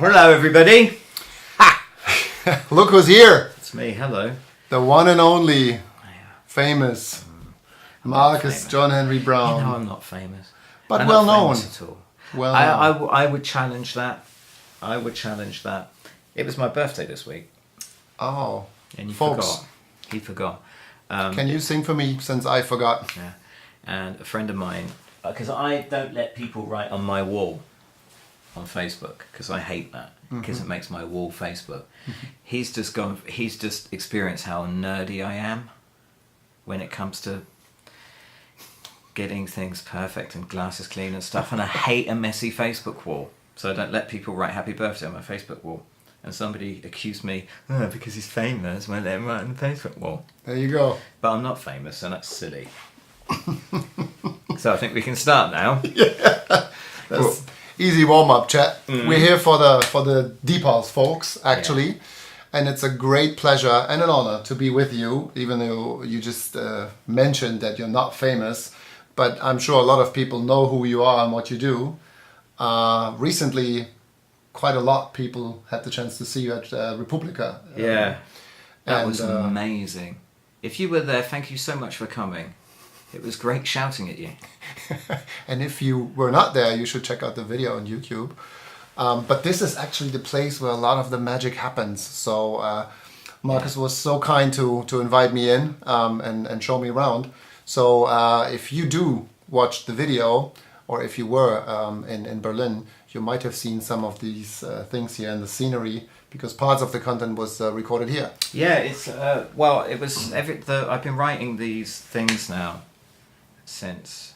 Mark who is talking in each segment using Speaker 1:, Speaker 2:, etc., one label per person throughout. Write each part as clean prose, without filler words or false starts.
Speaker 1: Hello, everybody.
Speaker 2: Look who's here.
Speaker 1: It's me. Hello.
Speaker 2: The one and only famous Marcus John Henry Brown.
Speaker 1: You know I'm not famous.
Speaker 2: But
Speaker 1: I'm
Speaker 2: well
Speaker 1: not
Speaker 2: known.
Speaker 1: famous at all.
Speaker 2: Well
Speaker 1: I would challenge that. I would challenge that. It was my birthday this week.
Speaker 2: Oh,
Speaker 1: And you
Speaker 2: folks.
Speaker 1: forgot. He forgot.
Speaker 2: Can you sing for me since I forgot?
Speaker 1: Yeah. And a friend of mine, because I don't let people write on my wall on Facebook, because I hate that, because it makes my wall Facebook. He's just experienced how nerdy I am when it comes to getting things perfect and glasses clean and stuff, and I hate a messy Facebook wall, so I don't let people write happy birthday on my Facebook wall. And somebody accused me, because he's famous, won't let him write on the Facebook wall.
Speaker 2: There you go.
Speaker 1: But I'm not famous, and that's silly. So I think we can start now.
Speaker 2: That's easy warm-up chat. We're here for the Deep House folks, actually. And it's a great pleasure and an honor to be with you, even though you just mentioned that you're not famous. But I'm sure a lot of people know who you are and what you do. Recently, quite a lot of people had the chance to see you at Republica.
Speaker 1: That was amazing. If you were there, thank you so much for coming. It was great shouting at you.
Speaker 2: And if you were not there, you should check out the video on YouTube. But this is actually the place where a lot of the magic happens. So Marcus was so kind to invite me in and show me around. So if you do watch the video, or if you were in Berlin, you might have seen some of these things here in the scenery, because parts of the content was recorded here.
Speaker 1: Yeah, it's it was I've been writing these things now since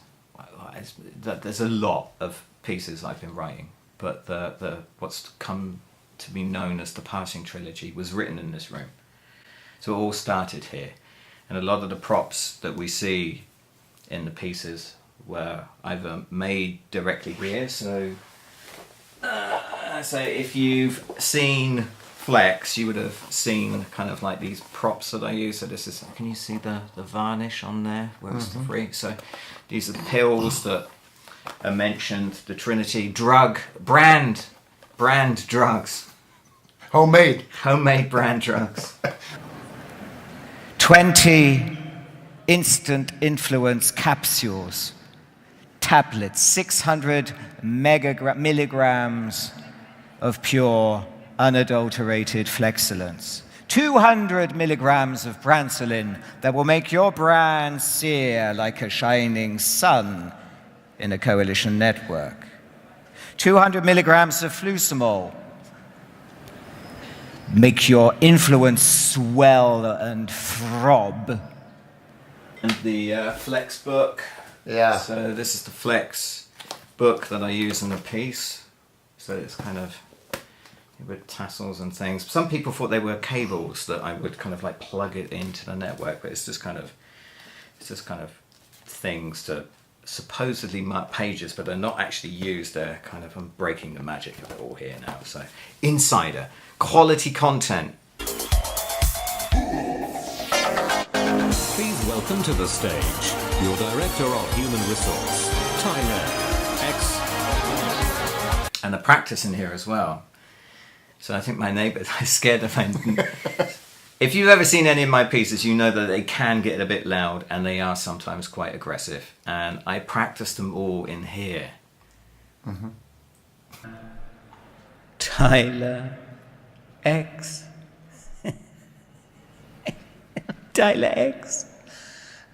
Speaker 1: there's a lot of pieces I've been writing, but the what's come to be known as the Passing Trilogy was written in this room. So it all started here, and a lot of the props that we see in the pieces were either made directly here. So if you've seen Flex, you would have seen kind of like these props that I use. So this is, can you see the varnish on there where it's free? So these are pills that are mentioned, the Trinity, brand drugs.
Speaker 2: Homemade
Speaker 1: Brand drugs. 20 instant influence capsules, tablets, 600 milligrams of pure unadulterated flexulence, 200 milligrams of bransolin that will make your brand sear like a shining sun in a coalition network, 200 milligrams of flusamol, make your influence swell and throb. And the Flex book.
Speaker 2: Yeah.
Speaker 1: So this is the Flex book that I use in the piece. So it's kind of with tassels and things. Some people thought they were cables that I would kind of like plug it into the network, but it's just kind of things to supposedly mark pages, but they're not actually used. They're kind of, I'm breaking the magic of it all here now. So insider quality content.
Speaker 3: Please welcome to the stage your Director of Human Resource, Tyler X.
Speaker 1: And the practice in here as well. So I think my neighbours are scared of my... If you've ever seen any of my pieces, you know that they can get a bit loud and they are sometimes quite aggressive. And I practiced them all in here. Tyler X. Tyler X.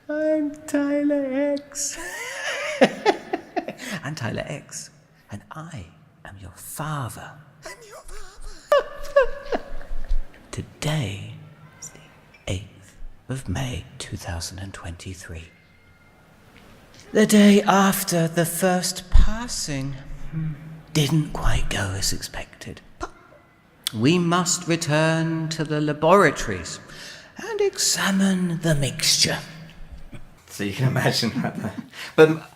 Speaker 1: I'm Tyler X. I'm Tyler X. And I am your father. I'm your father. Today is the 8th of May 2023. The day after the first passing didn't quite go as expected. We must return to the laboratories and examine the mixture. So you can imagine that. But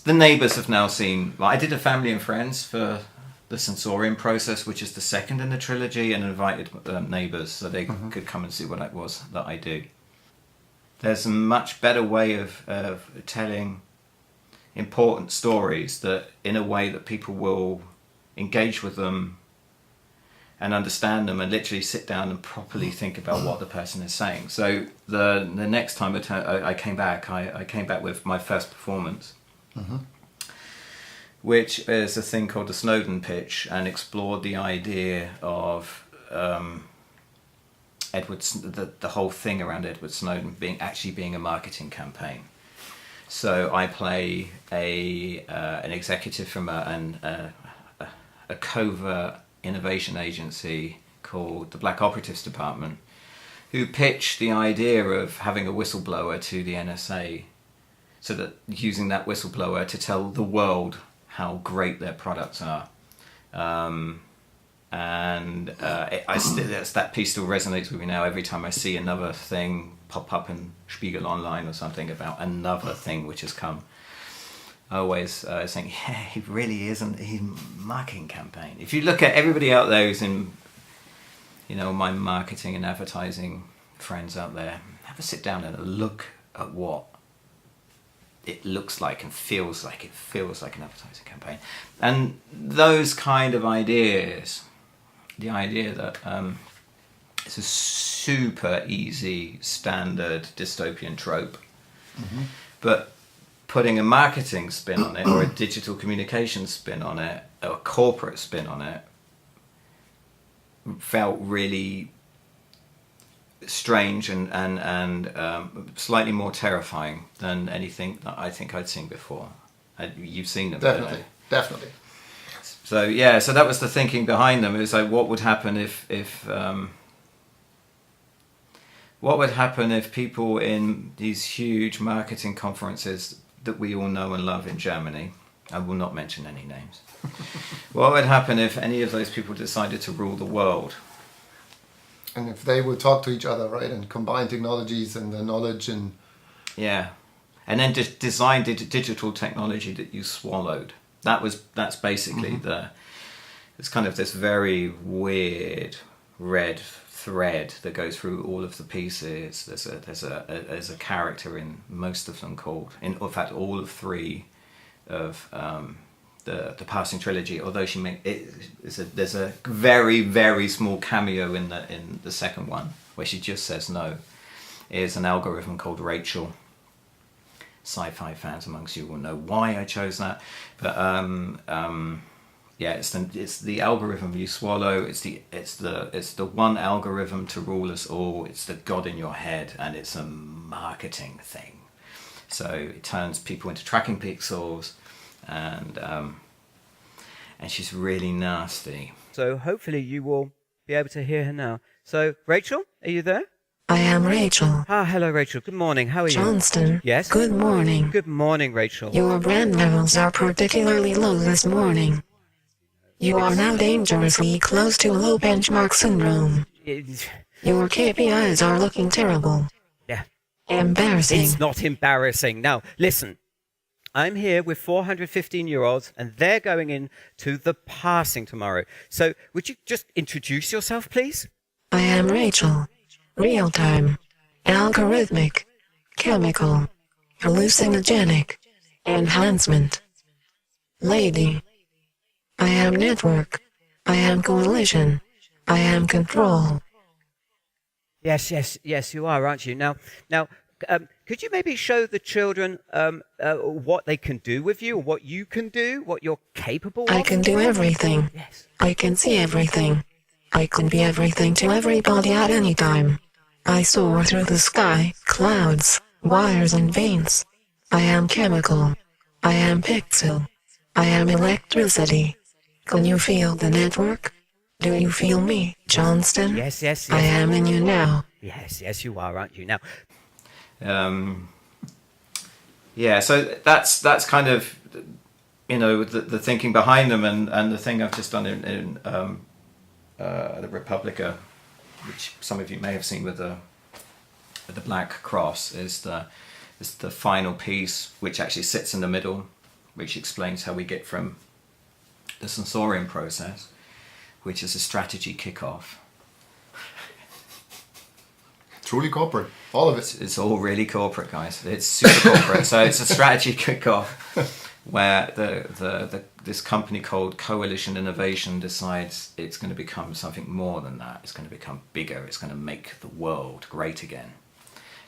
Speaker 1: the neighbours have now seen... Well, I did a family and friends for the Sensorium Process, which is the second in the trilogy, and invited neighbours so they could come and see what it was that I do. There's a much better way of telling important stories that in a way that people will engage with them
Speaker 4: and understand them and literally sit down and properly think about what the person is saying. So the next time I came back, I came back with my first performance, which is a thing called the Snowden pitch, and explored the idea of the whole thing around Edward Snowden being a marketing campaign. So I play an executive from a covert innovation agency called the Black Operatives Department, who pitched the idea of having a whistleblower to the NSA, so that using that whistleblower to tell the world how great their products are. That piece still resonates with me now. Every time I see another thing pop up in Spiegel Online or something about another thing which has come, I always think, yeah, he really isn't. He's a marketing campaign. If you look at everybody out there who's in, my marketing and advertising friends out there, have a sit down and look at what it looks like and feels like. It feels like an advertising campaign. And those kind of ideas, the idea that it's a super easy standard dystopian trope, but putting a marketing spin on it, or a digital communication spin on it, or a corporate spin on it, felt really strange and slightly more terrifying than anything that I think I'd seen before. You've seen them,
Speaker 2: Definitely.
Speaker 4: So so that was the thinking behind them. It was like, what would happen if people in these huge marketing conferences that we all know and love in Germany, I will not mention any names, what would happen if any of those people decided to rule the world?
Speaker 2: And if they would talk to each other, right, and combine technologies and the knowledge and...
Speaker 4: Yeah. And then just design digital technology that you swallowed. That's basically it's kind of this very weird red thread that goes through all of the pieces. There's a character in most of them called, in fact, all of three of the Passing trilogy. Although there's a very, very small cameo in the second one where she just says no. Is an algorithm called Rachel. Sci-fi fans amongst you will know why I chose that, but it's the algorithm you swallow. It's the one algorithm to rule us all. It's the God in your head, and it's a marketing thing. So it turns people into tracking pixels, and she's really nasty.
Speaker 1: So hopefully you will be able to hear her now. So Rachel, are you there?
Speaker 5: I am Rachel.
Speaker 1: Ah, hello Rachel. Good morning. How are you?
Speaker 5: Johnston.
Speaker 1: Yes?
Speaker 5: Good morning.
Speaker 1: Good morning, Rachel.
Speaker 5: Your brand levels are particularly low this morning. You are now dangerously close to low benchmark syndrome. Your KPIs are looking terrible.
Speaker 1: Yeah.
Speaker 5: Embarrassing.
Speaker 1: It's not embarrassing. Now, listen. I'm here with 415-year-olds, and they're going in to the passing tomorrow. So would you just introduce yourself, please?
Speaker 5: I am Rachel. Real-time, algorithmic, chemical, hallucinogenic, enhancement. Lady. I am network. I am coalition. I am control.
Speaker 1: Yes, you are, aren't you? Now, could you maybe show the children what they can do with you, or what you can do, what you're capable of?
Speaker 5: I can do everything.
Speaker 1: Yes.
Speaker 5: I can see everything. I can be everything to everybody at any time. I soar through the sky, clouds, wires and veins. I am chemical. I am pixel. I am electricity. Can you feel the network? Do you feel me, Johnston?
Speaker 1: Yes.
Speaker 5: I am in you now.
Speaker 1: Yes, you are, aren't you? Now,
Speaker 4: so that's kind of, the thinking behind them, and the thing I've just done in the Republica, which some of you may have seen with the black cross, is the final piece, which actually sits in the middle, which explains how we get from the Sensorium Process, which is a strategy kickoff.
Speaker 2: Truly corporate, all of it.
Speaker 4: It's all really corporate, guys. It's super corporate. So it's a strategy kickoff where this company called Coalition Innovation decides it's going to become something more than that. It's going to become bigger. It's going to make the world great again.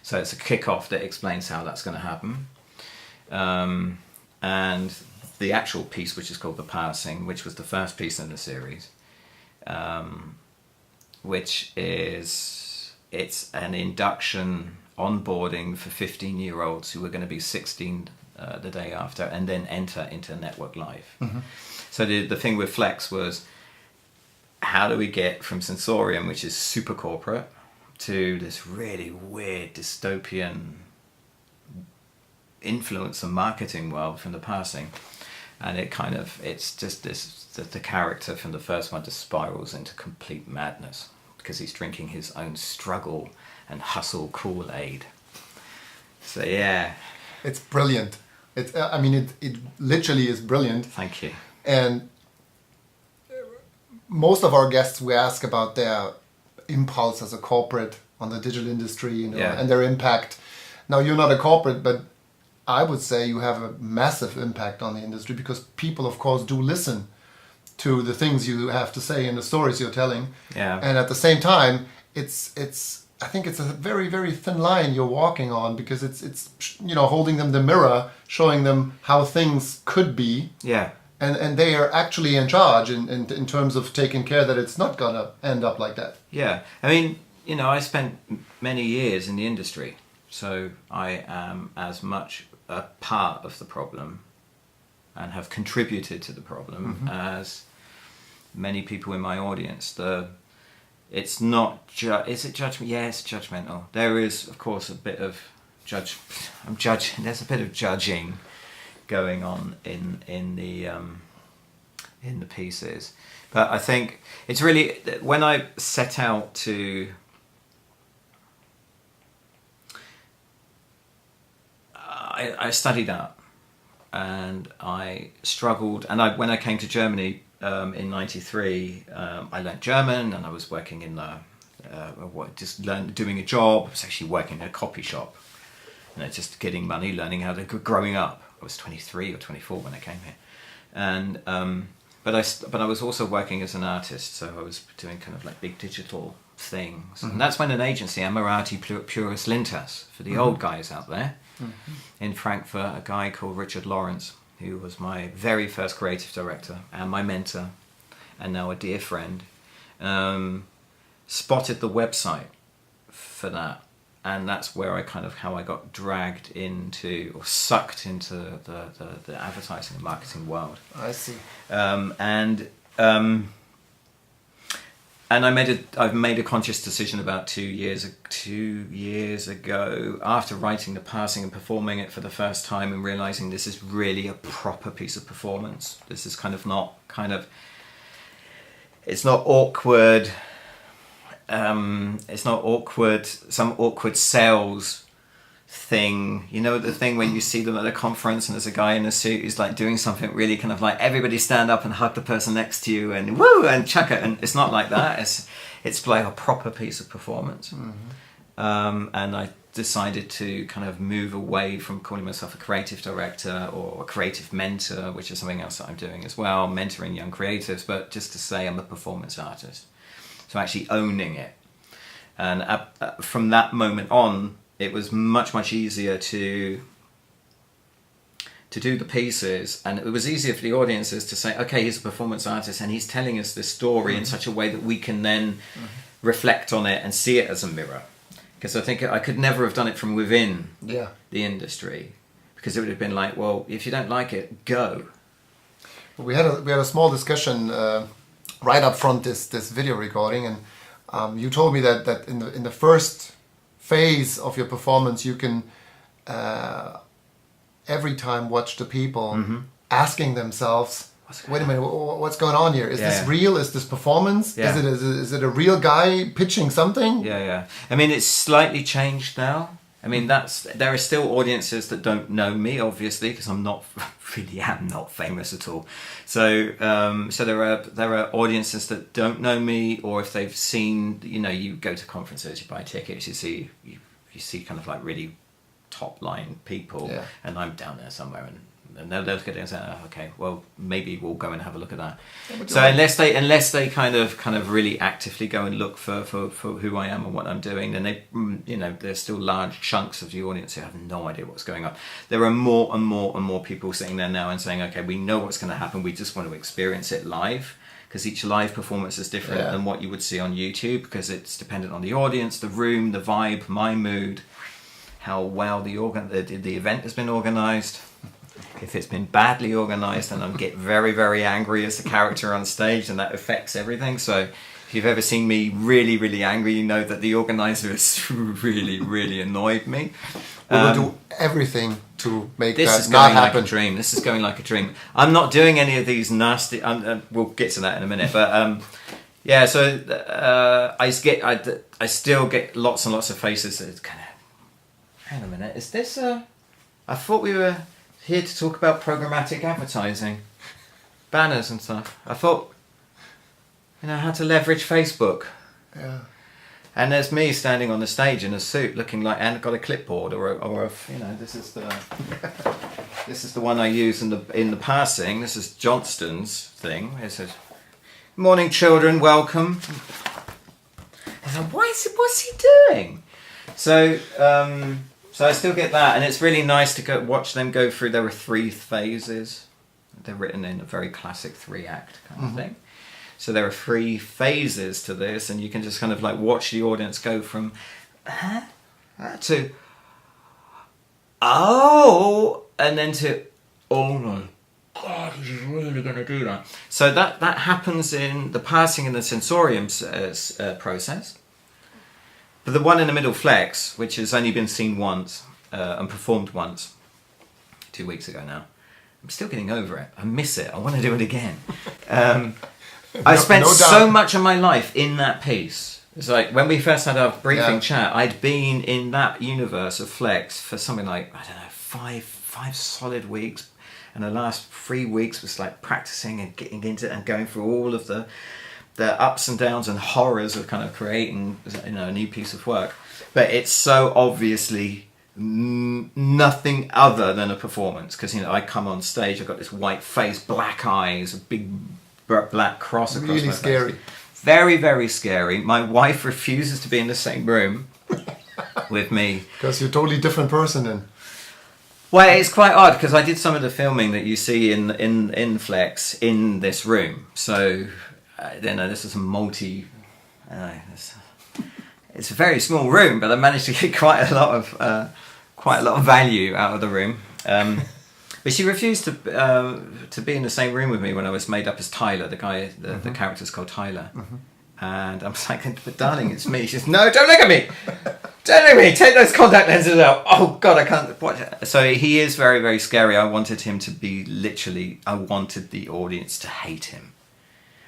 Speaker 4: So it's a kick-off that explains how that's going to happen. And the actual piece, which is called The Passing, which was the first piece in the series, which is, it's an induction onboarding for 15-year-olds who are going to be 16 the day after, and then enter into network life. So the thing with Flex was, how do we get from Sensorium, which is super corporate, to this really weird dystopian influencer marketing world from The Passing? And it's just this, the character from the first one just spirals into complete madness because he's drinking his own struggle and hustle Kool-Aid. So yeah.
Speaker 2: It's brilliant. It literally is brilliant.
Speaker 4: Thank you.
Speaker 2: And most of our guests, we ask about their impulse as a corporate on the digital industry, and their impact. Now, you're not a corporate, but I would say you have a massive impact on the industry because people, of course, do listen to the things you have to say and the stories you're telling.
Speaker 4: Yeah.
Speaker 2: And at the same time, I think it's a very, very thin line you're walking on because it's holding them the mirror, showing them how things could be.
Speaker 4: Yeah.
Speaker 2: And they are actually in charge in terms of taking care that it's not going to end up like that.
Speaker 4: Yeah. I mean, I spent many years in the industry, so I am as much a part of the problem and have contributed to the problem as many people in my audience. It's not is it judgment? Yeah, it's judgmental. There is, of course, a bit of there's a bit of judging going on in the pieces, but I think it's really, when I set out to I studied art and I struggled, and when I came to Germany in '93, I learned German, and I was working in doing a job. I was actually working in a copy shop, just getting money, learning how to growing up. I was 23 or 24 when I came here, and but I was also working as an artist, so I was doing kind of like big digital things, and that's when an agency, Amirati Puris Lintas, for the old guys out there in Frankfurt, a guy called Richard Lawrence, who was my very first creative director and my mentor, and now a dear friend, spotted the website for that. And that's where how I got dragged into, or sucked into the advertising and marketing world.
Speaker 2: I see.
Speaker 4: And I've made a conscious decision about 2 years ago, after writing The Passing and performing it for the first time and realizing this is really a proper piece of performance. This is it's not awkward. It's not awkward, some awkward sales thing. The thing when you see them at a conference and there's a guy in a suit who's like doing something really kind of like, everybody stand up and hug the person next to you and woo and chuck it, and it's not like that. It's like a proper piece of performance. And I decided to kind of move away from calling myself a creative director or a creative mentor, which is something else that I'm doing as well, mentoring young creatives, but just to say I'm a performance artist. So actually owning it. And from that moment on, it was much, much easier to do the pieces, and it was easier for the audiences to say, okay, he's a performance artist and he's telling us this story in such a way that we can then reflect on it and see it as a mirror. Because I think I could never have done it from within the industry, because it would have been like, well, if you don't like it, go.
Speaker 2: We had a small discussion right up front this video recording, and you told me that in the first phase of your performance you can every time watch the people asking themselves, wait a minute, what's going on here? Is this real? Is this performance?
Speaker 4: Yeah.
Speaker 2: Is it a real guy pitching something?
Speaker 4: Yeah. I mean, it's slightly changed now. I mean, there are still audiences that don't know me, obviously, because I'm not famous at all. So there are audiences that don't know me, or if they've seen, you go to conferences, you buy tickets, you see kind of like really top line people, and I'm down there somewhere and and they'll look at it and say, oh, okay, well, maybe we'll go and have a look at that.
Speaker 2: but
Speaker 4: So
Speaker 2: you're
Speaker 4: unless they kind of really actively go and look for who I am and what I'm doing, then they, there's still large chunks of the audience who have no idea what's going on. There are more and more and more people sitting there now and saying, okay, we know what's going to happen. We just want to experience it live. Because each live performance is different than what you would see on YouTube, because it's dependent on the audience, the room, the vibe, my mood, how well the event has been organised. If it's been badly organised, then I get very, very angry as the character on stage, and that affects everything. So if you've ever seen me really, really angry, you know that the organiser has really, really annoyed me.
Speaker 2: We will do everything to make
Speaker 4: This
Speaker 2: that
Speaker 4: is
Speaker 2: not
Speaker 4: going like
Speaker 2: happen.
Speaker 4: a dream. This is going like a dream. I'm not doing any of these nasty. We'll get to that in a minute. But yeah, so I still get lots and lots of faces that kind of. Hang on a minute. Is this I thought we were here to talk about programmatic advertising, banners and stuff. I thought, how to leverage Facebook.
Speaker 2: Yeah.
Speaker 4: And there's me standing on the stage in a suit, looking like, and got a clipboard, this is the one I use in the passing. This is Johnston's thing. It says, "Morning, children, welcome." I thought, what's he doing? So I still get that, and it's really nice to watch them go through. There were 3 phases. They're written in a very classic 3-act kind of thing. So there are 3 phases to this, and you can just kind of like watch the audience go from to oh, and then to oh my God, he's really going to do that. So that happens in the passing in the Sensorium process. But the one in the middle, Flex, which has only been seen once and performed once, 2 weeks ago now. I'm still getting over it. I miss it. I want to do it again. I spent
Speaker 2: no
Speaker 4: so
Speaker 2: doubt.
Speaker 4: much of my life in that piece. It's like when we first had our briefing chat, I'd been in that universe of Flex for something like, I don't know, five solid weeks. And the last 3 weeks was like practicing and getting into it and going through all of the ups and downs and horrors of kind of creating a new piece of work. But it's so obviously nothing other than a performance, because I come on stage, I've got this white face, black eyes, a big black cross across
Speaker 2: Really
Speaker 4: my
Speaker 2: scary.
Speaker 4: face. Very, very scary. My wife refuses to be in the same room with me.
Speaker 2: Because you're a totally different person then.
Speaker 4: Well, it's quite odd because I did some of the filming that you see in Flex in this room. So, this is a it's a very small room, but I managed to get quite a lot of value out of the room. But she refused to be in the same room with me when I was made up as Tyler, the guy, the character's called Tyler. And I'm like, but darling, it's me. She says, no, don't look at me. Don't look at me. Take those contact lenses out. Oh, God, I can't watch it. So he is very, very scary. I wanted him to be I wanted the audience to hate him.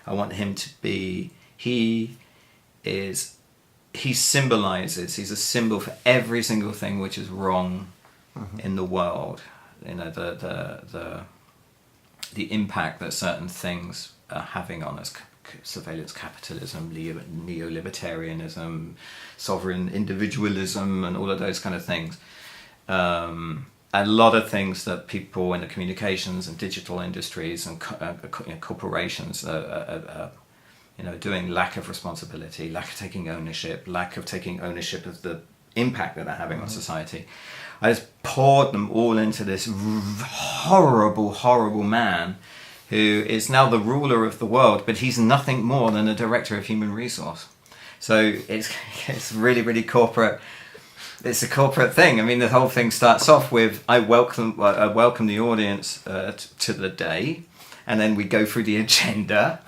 Speaker 4: I want him to be, he symbolizes, he's a symbol for every single thing which is wrong in the world. The impact that certain things are having on us, surveillance capitalism, neolibertarianism, sovereign individualism, and all of those kind of things. A lot of things that people in the communications and digital industries and corporations are doing, lack of responsibility, lack of taking ownership of the impact that they're having on society. I just poured them all into this horrible, horrible man who is now the ruler of the world, but he's nothing more than a director of human resource. So it's really, really corporate. It's a corporate thing. I mean, the whole thing starts off with, I welcome the audience to the day, and then we go through the agenda.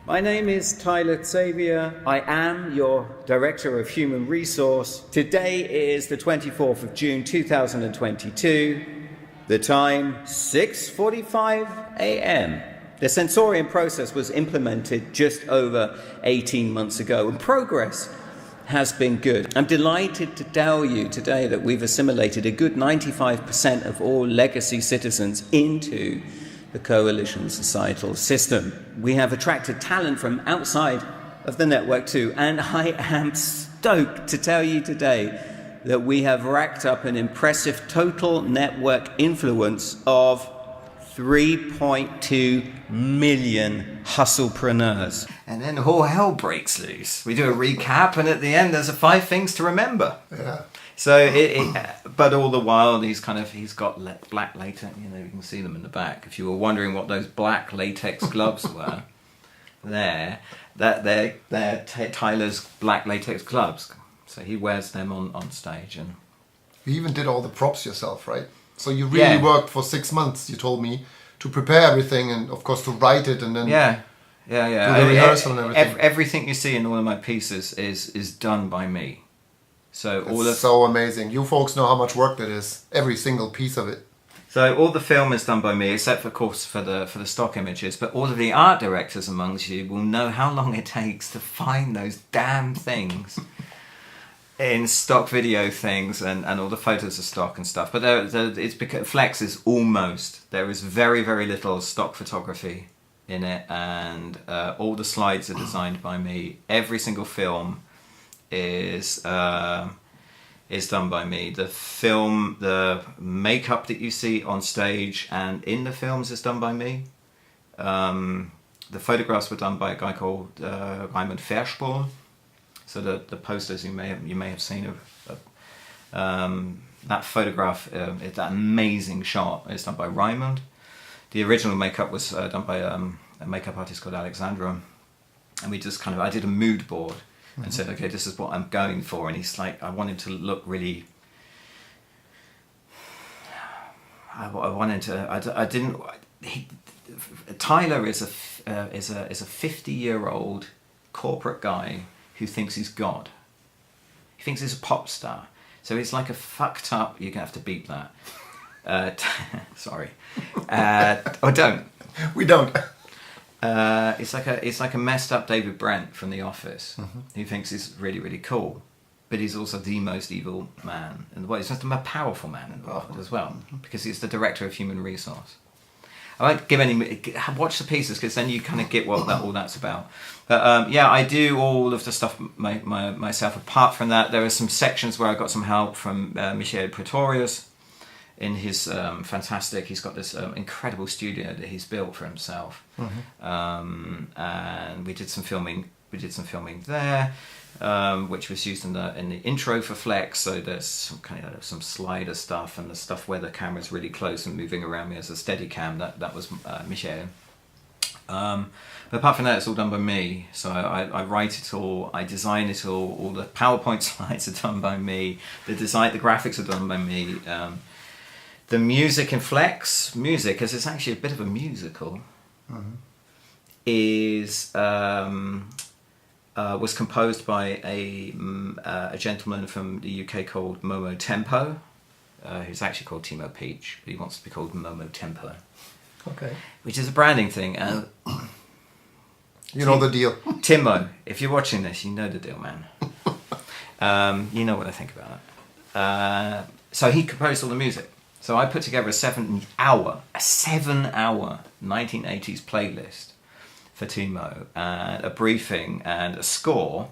Speaker 4: My name is Tyler Xavier. I am your Director of Human Resource. Today is the 24th of June 2022. The time, 6:45 a.m. The Sensorium Process was implemented just over 18 months ago, and progress has been good. I'm delighted to tell you today that we've assimilated a good 95% of all legacy citizens into
Speaker 1: the coalition societal system. We have attracted talent from outside of the network too, and I am stoked to tell you today that we have racked up an impressive total network influence of 3.2 million hustlepreneurs.
Speaker 4: And then all hell breaks loose. We do a recap, and at the end, there's 5 things to remember.
Speaker 2: Yeah.
Speaker 4: So, but all the while, he's got black latex. You know, you can see them in the back. If you were wondering what those black latex gloves were, they're Tyler's black latex gloves. So he wears them on stage, and
Speaker 2: You even did all the props yourself, right? So you really worked for 6 months, you told me, to prepare everything and, of course, to write it and then do the rehearsal and everything.
Speaker 4: Everything you see in all of my pieces is done by me. So
Speaker 2: It's so amazing. You folks know how much work that is. Every single piece of it.
Speaker 4: So all the film is done by me, except of course for the stock images. But all of the art directors amongst you will know how long it takes to find those damn things in stock video things, and all the photos of stock and stuff. But it's because Flex is there is very, very little stock photography in it, and all the slides are designed by me. Every single film is done by me. The makeup that you see on stage and in the films is done by me. The photographs were done by a guy called Raimund Verschpohl. So the posters you may have seen of that photograph, that amazing shot is done by Raimund. The original makeup was done by a makeup artist called Alexandra, and we just I did a mood board and said, okay, this is what I'm going for, and he's like, I want him to look really. Tyler is a 50-year-old corporate guy who thinks he's God. He thinks he's a pop star. So it's like a fucked up, you're going to have to beep that. Sorry. Or don't.
Speaker 2: We don't.
Speaker 4: It's like a messed up David Brent from The Office, who thinks he's really, really cool. But he's also the most evil man in the world. He's just the most powerful man in the world as well, because he's the director of human resource. I won't give watch the pieces, because then you kind of get what all that's about. But I do all of the stuff myself. Apart from that, there are some sections where I got some help from Michel Pretorius in his he's got this incredible studio that he's built for himself. And we did some filming there, which was used in the intro for Flex. So there's some slider stuff, and the stuff where the camera's really close and moving around me as a steady cam. That was Michel. But apart from that, it's all done by me. So I write it all, I design it all the PowerPoint slides are done by me, the graphics are done by me. The music in Flex, because it's actually a bit of a musical, was composed by a gentleman from the UK called Momo Tempo, who's actually called Timo Peach, but he wants to be called Momo Tempo.
Speaker 2: Okay.
Speaker 4: Which is a branding thing.
Speaker 2: You know the deal.
Speaker 4: Timo, if you're watching this, you know the deal, man. You know what I think about it. So he composed all the music. So I put together a 7-hour 1980s playlist for Timo, and a briefing and a score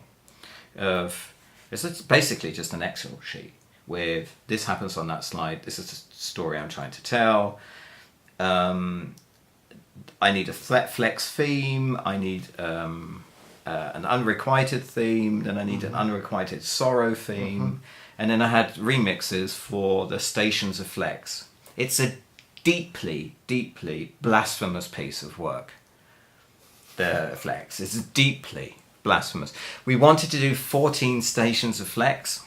Speaker 4: of, it's basically just an Excel sheet with this happens on that slide, this is the story I'm trying to tell. I need a Flex theme, I need an unrequited theme, then I need an unrequited sorrow theme, and then I had remixes for the stations of Flex. It's a deeply, deeply blasphemous piece of work. The Flex is deeply blasphemous. We wanted to do 14 stations of Flex,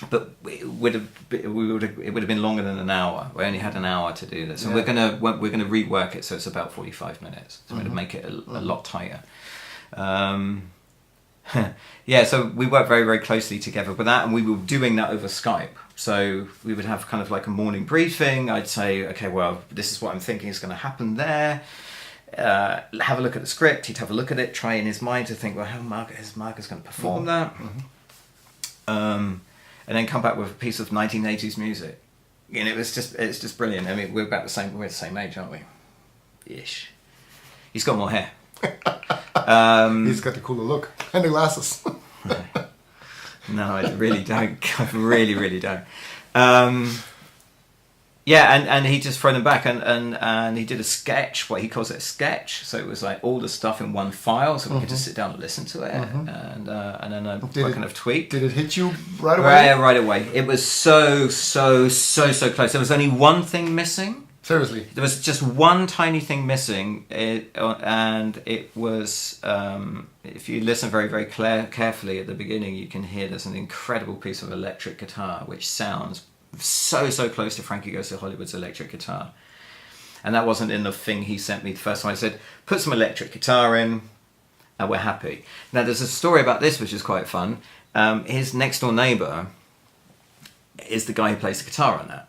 Speaker 4: but it would have been longer than an hour. We only had an hour to do this, and we're gonna rework it so it's about 45 minutes. So we're gonna make it a lot tighter. So we worked very, very closely together with that, and we were doing that over Skype. So we would have kind of like a morning briefing. I'd say, okay, well, this is what I'm thinking is going to happen there. Have a look at the script. He'd have a look at it, try in his mind to think, well, how is Marcus going to perform that? And then come back with a piece of 1980s music. And it's just brilliant. I mean, we're the same age, aren't we? ish. He's got more hair.
Speaker 2: He's got the cooler look and the glasses.
Speaker 4: No, I really don't. I really, really don't. Yeah, and he just thrown them back, and he did a sketch, what he calls it, a sketch. So it was like all the stuff in one file, so we could just sit down and listen to it, and then a kind of tweet.
Speaker 2: Did it hit you right away?
Speaker 4: Right away. It was so close. There was only one thing missing.
Speaker 2: Seriously.
Speaker 4: There was just one tiny thing missing, and it was, if you listen very, very carefully at the beginning, you can hear there's an incredible piece of electric guitar, which sounds so close to Frankie Goes to Hollywood's electric guitar. And that wasn't in the thing he sent me the first time. I said, put some electric guitar in, and we're happy. Now, there's a story about this, which is quite fun. His next door neighbour is the guy who plays the guitar on that.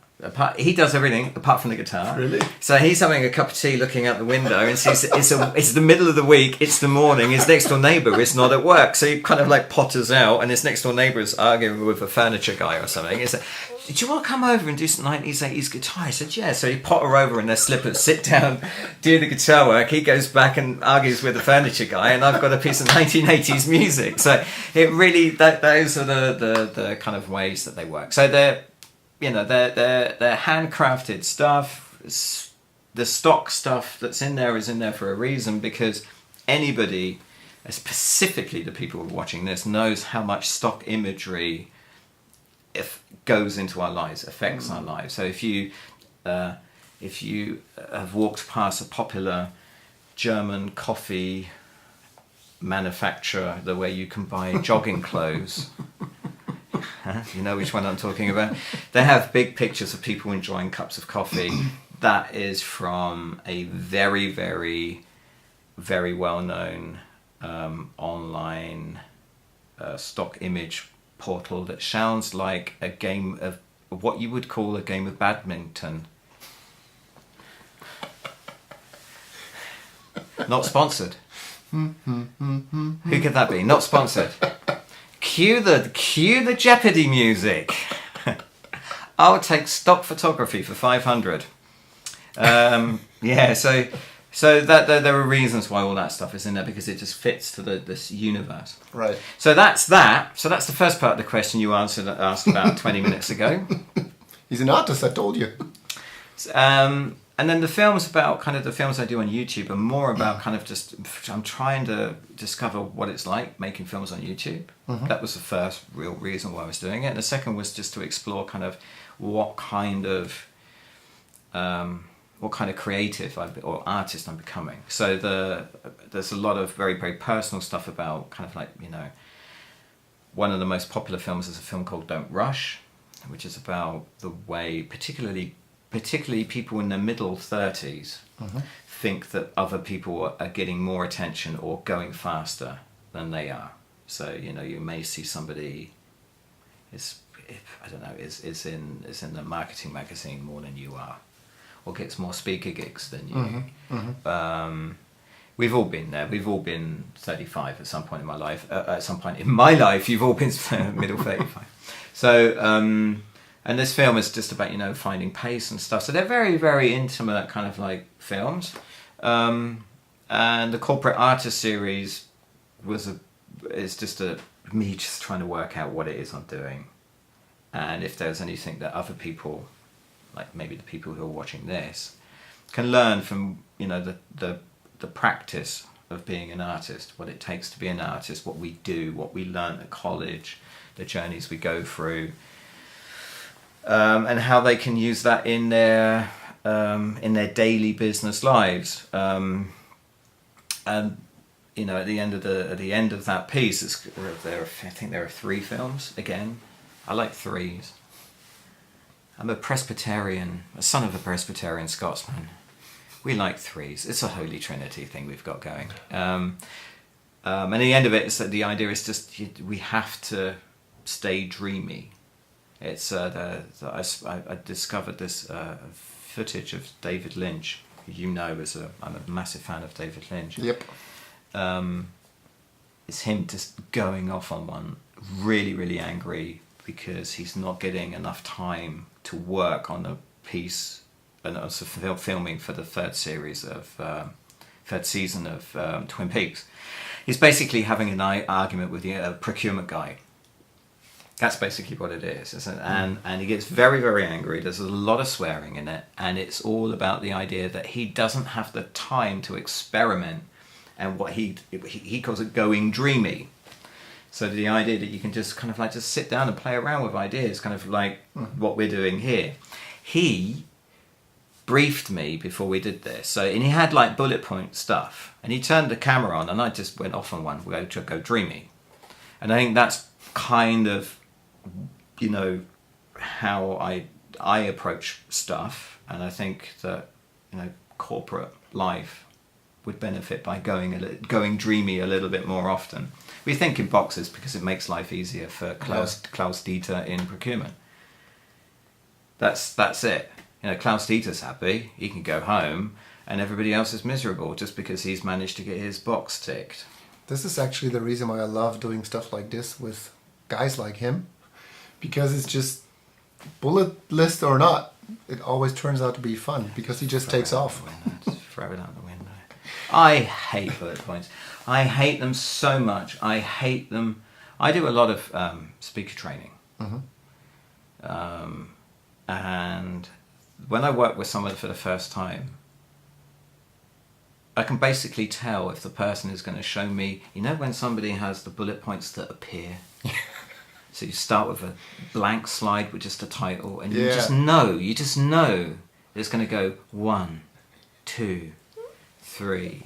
Speaker 4: He does everything apart from the guitar.
Speaker 2: Really?
Speaker 4: So he's having a cup of tea looking out the window and sees it's the middle of the week, it's the morning, his next door neighbour is not at work. So he kind of like potters out, and his next door neighbour is arguing with a furniture guy or something. He said, did you want to come over and do some 90s, 80s guitar? I said, yeah. So he potter over in their slippers, sit down, do the guitar work. He goes back and argues with the furniture guy, and I've got a piece of 1980s music. So it really, those are the kind of ways that they work. So they're handcrafted stuff. The stock stuff that's in there is in there for a reason, because anybody, specifically the people watching this, knows how much stock imagery goes into our lives, affects our lives. So if you have walked past a popular German coffee manufacturer, the way you can buy jogging clothes. You know which one I'm talking about. They have big pictures of people enjoying cups of coffee. That is from a very, very, very well-known online stock image portal that sounds like a game of what you would call a game of badminton. Not sponsored. Who could that be? Not sponsored. Cue the Jeopardy music. I'll take stock photography for 500. Yeah, so that there are reasons why all that stuff is in there, because it just fits to this universe.
Speaker 2: Right.
Speaker 4: So that's that. So that's the first part of the question you asked about 20 minutes ago.
Speaker 2: He's an artist, I told you.
Speaker 4: And then the films about kind of the films I do on YouTube are more about kind of just, I'm trying to discover what it's like making films on YouTube. That was the first real reason why I was doing it. And the second was just to explore kind of what kind of creative or artist I'm becoming. So there's a lot of very, very personal stuff about kind of like, one of the most popular films is a film called Don't Rush, which is about the way particularly people in their middle 30s think that other people are getting more attention or going faster than they are. So you may see somebody is in the marketing magazine more than you are, or gets more speaker gigs than you. We've all been there. We've all been 35 at some point in my life. At some point in my life, you've all been middle 35. So. And this film is just about, finding pace and stuff. So they're very, very intimate kind of like films. And the Corporate Artist series is just me just trying to work out what it is I'm doing. And if there's anything that other people, like maybe the people who are watching this, can learn from, the practice of being an artist, what it takes to be an artist, what we do, what we learn at college, the journeys we go through. And how they can use that in their daily business lives, and at the end of that piece, I think there are 3 films. Again, I like 3s. I'm a Presbyterian, a son of a Presbyterian Scotsman. We like 3s. It's a holy trinity thing we've got going. And at the end of it, is that the idea is just we have to stay dreamy. It's I discovered this footage of David Lynch, who I'm a massive fan of David Lynch.
Speaker 2: Yep.
Speaker 4: It's him just going off on one, really, really angry because he's not getting enough time to work on a piece and also filming for the third season of Twin Peaks. He's basically having an argument with the procurement guy. That's basically what it is, isn't it? And he gets very, very angry. There's a lot of swearing in it, and it's all about the idea that he doesn't have the time to experiment, and what he calls it going dreamy. So the idea that you can just kind of like just sit down and play around with ideas, kind of like what we're doing here. He briefed me before we did this, and he had like bullet point stuff, and he turned the camera on, and I just went off on one, go dreamy. And I think that's kind of, you know, how I approach stuff, and I think that, you know, corporate life would benefit by going dreamy a little bit more often. We think in boxes because it makes life easier for Klaus Dieter in procurement. That's it. You know, Klaus Dieter's happy, he can go home, and everybody else is miserable just because he's managed to get his box ticked.
Speaker 2: This is actually the reason why I love doing stuff like this with guys like him, because it's just bullet list or not, it always turns out to be fun because he just takes off.
Speaker 4: Throw it out the window. I hate bullet points. I hate them so much. I hate them. I do a lot of speaker training. And when I work with someone for the first time, I can basically tell if the person is going to show me, you know, when somebody has the bullet points that appear. So you start with a blank slide with just a title, and you just know it's going to go 1, 2, 3,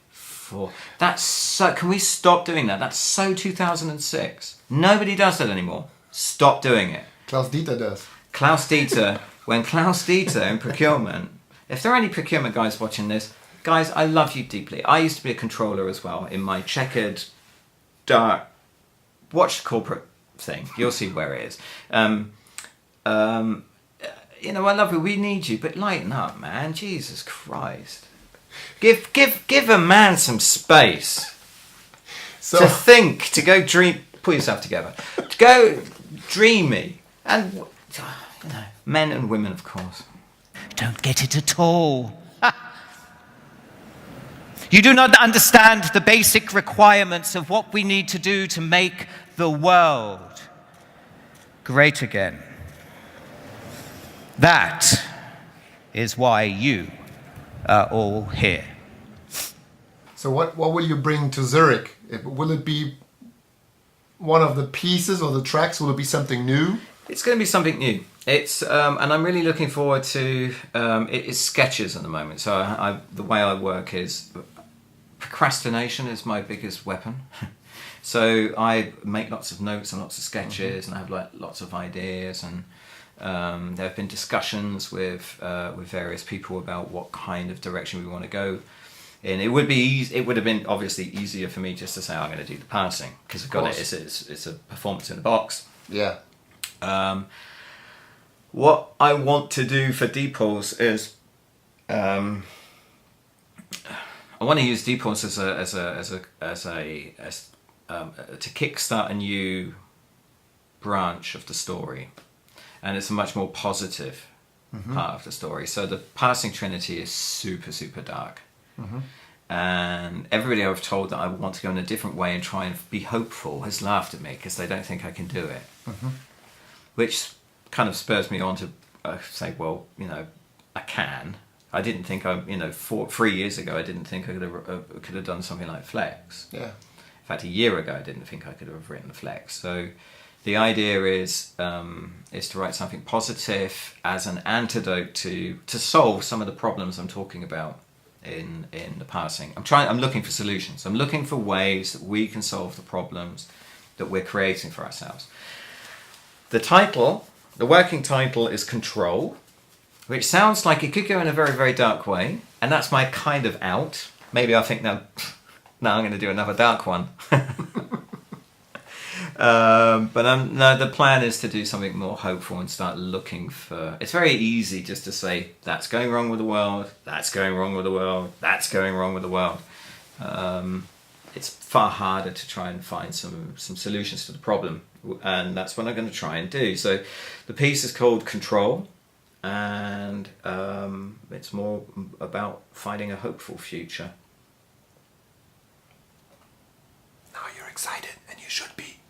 Speaker 4: 4. That's so. Can we stop doing that? That's so 2006. Nobody does that anymore. Stop doing it.
Speaker 2: Klaus Dieter does.
Speaker 4: Klaus Dieter. When Klaus Dieter in procurement. If there are any procurement guys watching this, guys, I love you deeply. I used to be a controller as well in my checkered, dark. Watch the corporate thing. You'll see where it is. You know, I love you. We need you, but lighten up, man. Jesus Christ. Give a man some space to think, to go dream. Put yourself together. To go dreamy, and you know, men and women, of course.
Speaker 1: Don't get it at all. You do not understand the basic requirements of what we need to do to make the world great again. That is why you are all here.
Speaker 2: So what will you bring to Zurich? Will it be one of the pieces or the tracks? Will it be something new?
Speaker 4: It's going to be something new. It's and I'm really looking forward to. It's sketches at the moment. So the way I work is procrastination is my biggest weapon. So I make lots of notes and lots of sketches, and I have like lots of ideas, and there have been discussions with various people about what kind of direction we want to go in. It would have been obviously easier for me just to say I'm going to do the passing because I've got it. It's a performance in a box.
Speaker 2: Yeah.
Speaker 4: What I want to do for DPAWS is I want to use DPAWS to kickstart a new branch of the story, and it's a much more positive part of the story. So the passing trinity is super, super dark, and everybody I've told that I want to go in a different way and try and be hopeful has laughed at me because they don't think I can do it, which kind of spurs me on to say, well, you know, I can. I didn't think 3 years ago I didn't think I could have done something like Flex.
Speaker 2: Yeah.
Speaker 4: In fact, a year ago I didn't think I could have written Flex. So the idea is to write something positive as an antidote to solve some of the problems I'm talking about in the passing. I'm looking for solutions. I'm looking for ways that we can solve the problems that we're creating for ourselves. The working title is Control, which sounds like it could go in a very, very dark way, and that's my kind of out. Maybe I think now I'm going to do another dark one. But the plan is to do something more hopeful and start looking for. It's very easy just to say that's going wrong with the world, that's going wrong with the world, that's going wrong with the world. It's far harder to try and find some solutions to the problem, and that's what I'm going to try and do. So the piece is called Control, and it's more about finding a hopeful future.
Speaker 2: Now you're excited, and you should be.